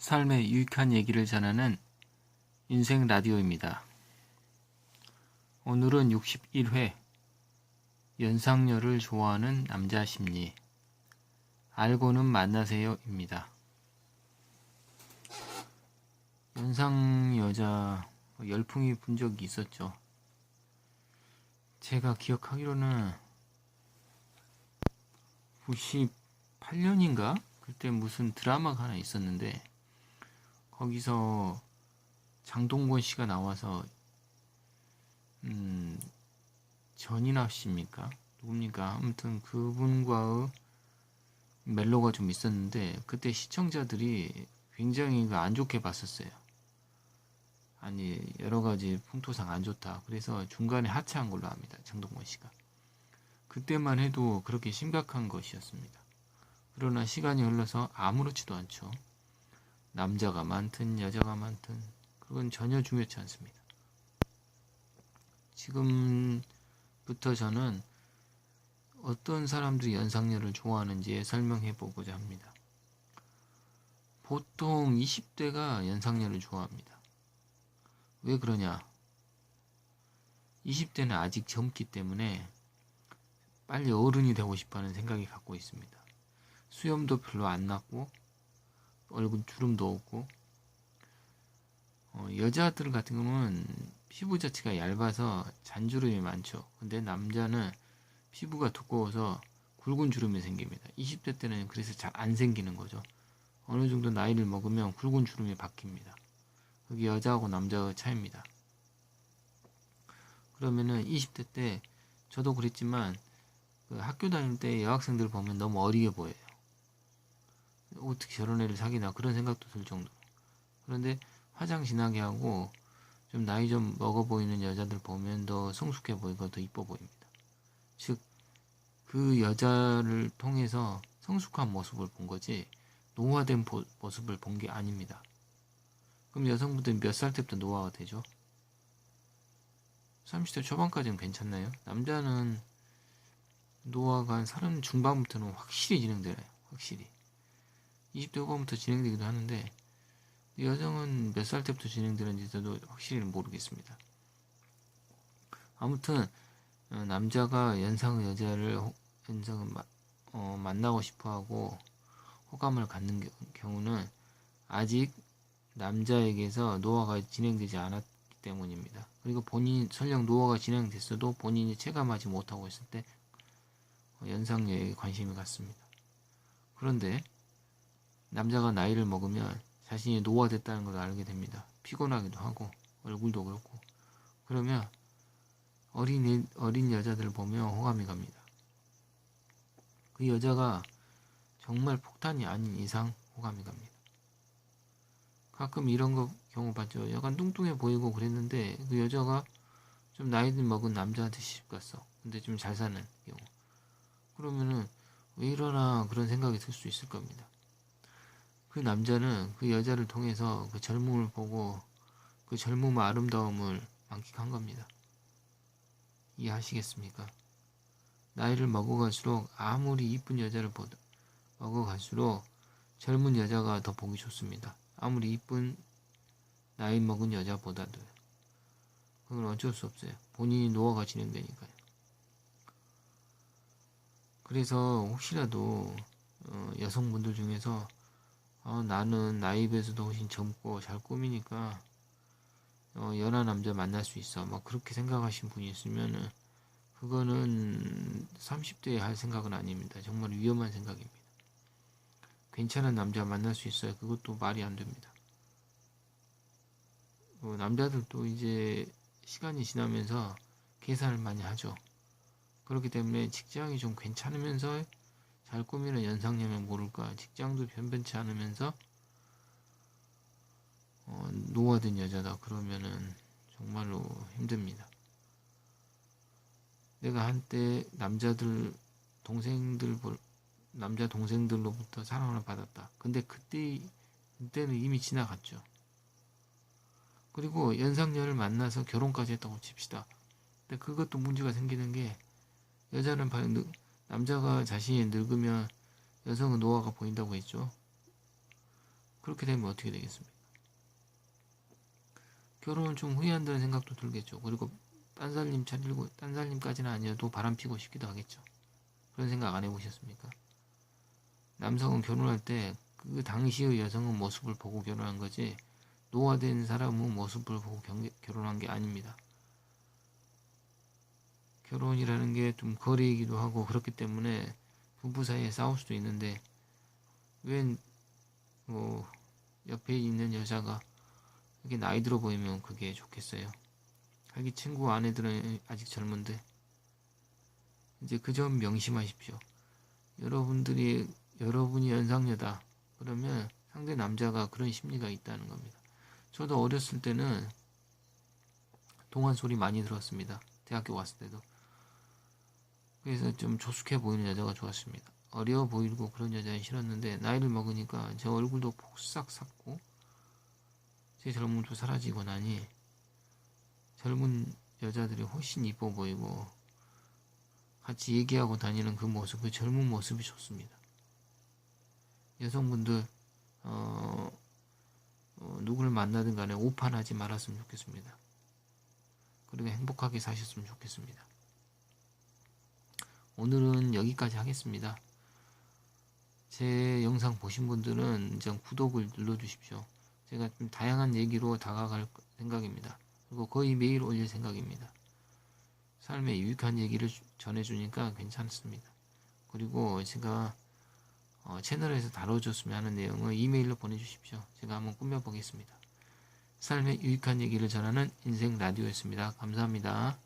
삶의 유익한 얘기를 전하는 인생 라디오입니다. 오늘은 61회 연상녀를 좋아하는 남자 심리 알고는 만나세요입니다. 연상 여자 열풍이 분 적이 있었죠. 제가 기억하기로는 98년인가? 그때 무슨 드라마가 하나 있었는데 거기서 장동건 씨가 나와서 전인아 씨입니까? 누굽니까? 아무튼 그분과의 멜로가 좀 있었는데 그때 시청자들이 굉장히 안 좋게 봤었어요. 아니 여러 가지 풍토상 안 좋다. 그래서 중간에 하차한 걸로 압니다. 장동건 씨가. 그때만 해도 그렇게 심각한 것이었습니다. 그러나 시간이 흘러서 아무렇지도 않죠. 남자가 많든 여자가 많든 그건 전혀 중요치 않습니다. 지금부터 저는 어떤 사람들이 연상녀를 좋아하는지 설명해 보고자 합니다. 보통 20대가 연상녀를 좋아합니다. 왜 그러냐? 20대는 아직 젊기 때문에 빨리 어른이 되고 싶어하는 생각이 갖고 있습니다. 수염도 별로 안 났고 얼굴 주름도 없고 여자들 같은 경우는 피부 자체가 얇아서 잔주름이 많죠. 근데 남자는 피부가 두꺼워서 굵은 주름이 생깁니다. 20대 때는 그래서 잘 안 생기는 거죠. 어느 정도 나이를 먹으면 굵은 주름이 바뀝니다. 그게 여자하고 남자의 차이입니다. 그러면은 20대 때 저도 그랬지만 그 학교 다닐 때 여학생들 보면 너무 어리게 보여요. 어떻게 저런 애를 사귀나 그런 생각도 들 정도로. 그런데 화장 진하게 하고 좀 나이 좀 먹어 보이는 여자들 보면 더 성숙해 보이고 더 이뻐 보입니다. 즉 그 여자를 통해서 성숙한 모습을 본 거지 노화된 모습을 본 게 아닙니다. 그럼 여성분들은 몇 살 때부터 노화가 되죠? 30대 초반까지는 괜찮나요? 남자는 노화가 한 30 중반부터는 확실히 진행되나요? 확실히 20대 후반부터 진행되기도 하는데 여성은 몇 살 때부터 진행되는지 저도 확실히 모르겠습니다. 아무튼 남자가 연상의 여자를 만나고 싶어하고 호감을 갖는 경우는 아직 남자에게서 노화가 진행되지 않았기 때문입니다. 그리고 본인 설령 노화가 진행됐어도 본인이 체감하지 못하고 있을 때 연상녀에게 관심이 갔습니다. 그런데 남자가 나이를 먹으면 자신이 노화됐다는 걸 알게 됩니다. 피곤하기도 하고 얼굴도 그렇고 그러면 어린 여자들을 보며 호감이 갑니다. 그 여자가 정말 폭탄이 아닌 이상 호감이 갑니다. 가끔 이런 경우 봤죠. 약간 뚱뚱해 보이고 그랬는데 그 여자가 좀 나이 먹은 남자한테 시집 갔어. 근데 좀 잘 사는 경우. 그러면은 왜 이러나 그런 생각이 들 수 있을 겁니다. 그 남자는 그 여자를 통해서 그 젊음을 보고 그 젊음의 아름다움을 만끽한 겁니다. 이해하시겠습니까? 나이를 먹어갈수록 아무리 이쁜 여자를 먹어갈수록 젊은 여자가 더 보기 좋습니다. 아무리 이쁜 나이 먹은 여자보다도. 그건 어쩔 수 없어요. 본인이 노화가 진행되니까요. 그래서 혹시라도 여성분들 중에서 나는 나이에 비해서도 훨씬 젊고 잘 꾸미니까 연하 남자 만날 수 있어. 막 그렇게 생각하신 분이 있으면은 그거는 30대에 할 생각은 아닙니다. 정말 위험한 생각입니다. 괜찮은 남자 만날 수 있어요. 그것도 말이 안 됩니다. 남자들도 이제 시간이 지나면서 계산을 많이 하죠. 그렇기 때문에 직장이 좀 괜찮으면서 잘 꾸미는 연상녀면 모를까 직장도 변변치 않으면서 노화된 여자다 그러면은 정말로 힘듭니다. 내가 한때 남자 동생들로부터 사랑을 받았다. 근데 그때는 이미 지나갔죠. 그리고 연상녀를 만나서 결혼까지 했다고 칩시다. 근데 그것도 문제가 생기는 게 여자는 남자가 자신이 늙으면 여성은 노화가 보인다고 했죠. 그렇게 되면 어떻게 되겠습니까? 결혼을 좀 후회한다는 생각도 들겠죠. 그리고 딴살림 차리고, 딴살림까지는 아니어도 바람 피고 싶기도 하겠죠. 그런 생각 안 해보셨습니까? 남성은 결혼할 때 그 당시의 여성의 모습을 보고 결혼한 거지, 노화된 사람의 모습을 보고 결혼한 게 아닙니다. 결혼이라는 게 좀 거리이기도 하고 그렇기 때문에 부부 사이에 싸울 수도 있는데, 왜 뭐 옆에 있는 여자가 이렇게 나이 들어 보이면 그게 좋겠어요. 자기 친구 아내들은 아직 젊은데, 이제 그 점 명심하십시오. 여러분이 연상녀다 그러면 상대 남자가 그런 심리가 있다는 겁니다. 저도 어렸을 때는 동안 소리 많이 들었습니다. 대학교 갔을 때도. 그래서 좀 조숙해 보이는 여자가 좋았습니다. 어려워 보이고 그런 여자는 싫었는데, 나이를 먹으니까 제 얼굴도 폭삭 삭고 제 젊음도 사라지고 나니 젊은 여자들이 훨씬 이뻐 보이고 같이 얘기하고 다니는 그 모습, 그 젊은 모습이 좋습니다. 여성분들 누구를 만나든 간에 오판하지 말았으면 좋겠습니다. 그리고 행복하게 사셨으면 좋겠습니다. 오늘은 여기까지 하겠습니다. 제 영상 보신 분들은 이제 구독을 눌러주십시오. 제가 좀 다양한 얘기로 다가갈 생각입니다. 그리고 거의 매일 올릴 생각입니다. 삶에 유익한 얘기를 전해주니까 괜찮습니다. 그리고 제가 채널에서 다뤄줬으면 하는 내용을 이메일로 보내주십시오. 제가 한번 꾸며보겠습니다. 삶에 유익한 얘기를 전하는 인생 라디오였습니다. 감사합니다.